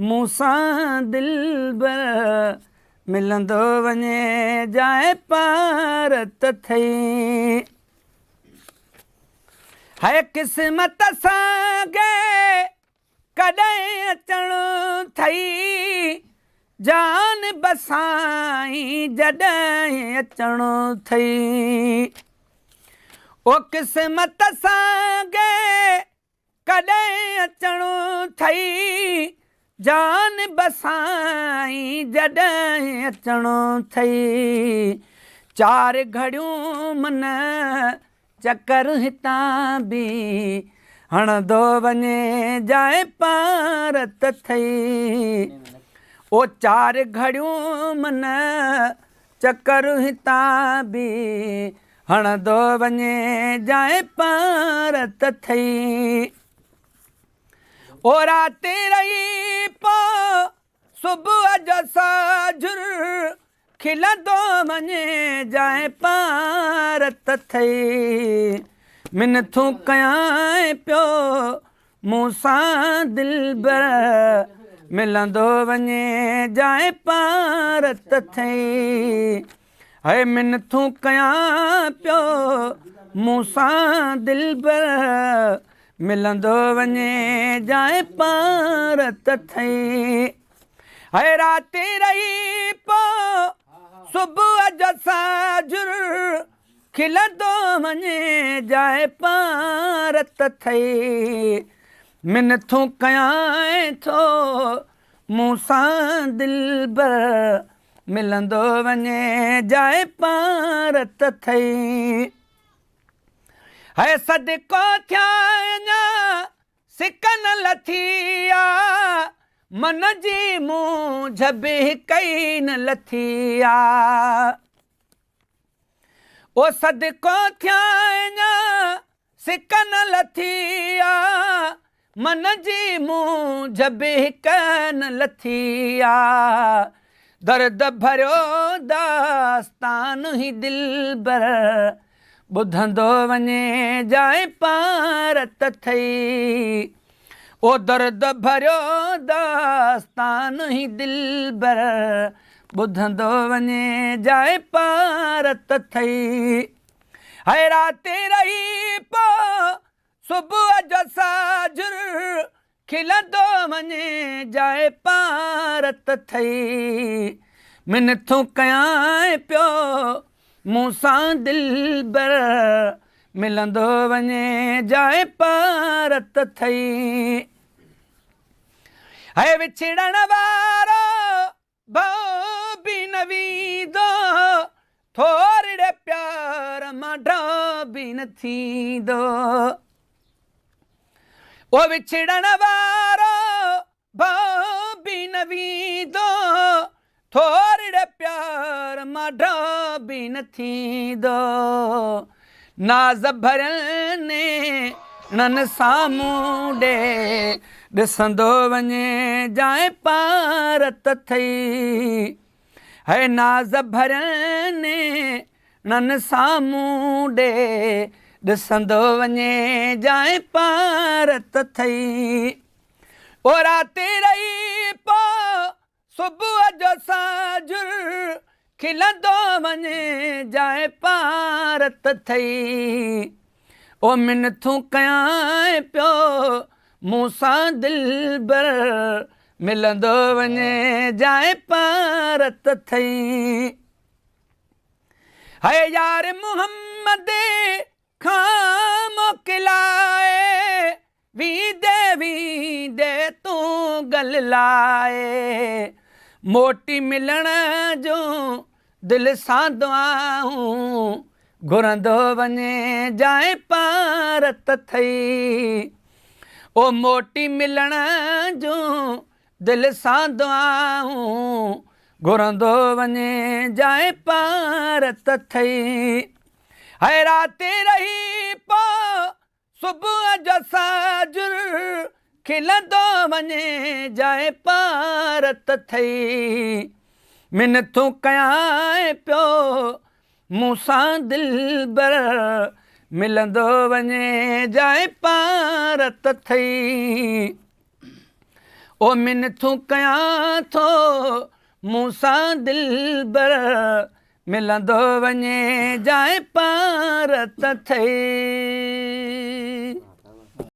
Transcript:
मूंसां दिलबर मिलंदो वञे जाए पार त थई। है क़िस्मत सां कॾहिं अचणो थई, जान बसाई जॾहिं अचणो थई। ओ क़िस्मत सां कॾहिं अचणो थई, जान बसाई जॾहिं अचणो थई। चार घड़ियूं मन चकर हितां बि हणंदो वञे जाए पार त थई। ओ चार घड़ियूं मन चकर हितां बि हणंदो वञे जाए पार त थई। ओ राति रही पो सुबुह जो साझुर खिलंदो वञे जाए पार त थई। मिनथूं कयां पियो मूंसां दिलबर मिलंदो वञे जाए पार त थई। है मिनथूं कयां पियो मूंसां दिलबर मिलंदो वञे जाए पार त थई। है राति रही पो सुबुह जो साझुर खिलंदो वञे जाए पार त थई। मिनथूं कयां थो मूंसां दिलबर मिलंदो वञे जाए पार त थई। है सदिको थिया अञा सिक न लथी आ, मन जी मूंझ बि कई न लथी आ। ओ सदिको थिया अञा सिक न लथी आ, मन जी मूंझ बि न लथी आ। दर्द भरियो दास्तान ही दिलबर ॿुधंदो वञे जाए पार त थई। ओ दर्द भरियो दास्तान ही दिलबर ॿुधंदो वञे जाए पार त थई। है राति रही पो सुबुह जो साझुर खिलंदो वञे जाए पार त थई। मिनथूं कयां पियो मूंसां दिलबर मिलंदो वञे जाए पार त थई। है विछड़ण वारो भाउ बि न वींदो, थोरे प्यार मां ढो बि न थींदो। ओ विछड़ण वारो भाउ बि न वींदो, थोरे प्यार मां ढो बि न थींदो। नाज़ भरियल ने नन साम्हूं ॾे ॾिसंदो वञे जाए पार त थई। है नाज़ भरियल ने नन साम्हूं ॾे ॾिसंदो वञे जाए पार त थई। ओ राति रही पो सुबुह जो साझुर खिलंदो वञे जाए पार त थई। ओ मिनथूं कयां पियो मूंसां दिलबर मिलंदो वञे जाए पार त थई। है यार मुहम्मद खां मोकिलाए, वींदे वींदे तूं गल लाए। मोटी मिलण जो दिल सां दुआऊं घुरंदो वञे जाए पार त थई। ओ मोटी मिलण जो दिल सां दुआऊं घुरंदो वञे जाए पार त थई। है राति रही पो सुबुह जो साझुर खिलंदो वञे जाए पार त थई। मिनथूं कयां पियो मूंसां दिलबर मिलंदो वञे जाए पार त थई। ओ मिनथू कयां थो मूंसां दिलबर मिलंदो वञे जाए पार त थई।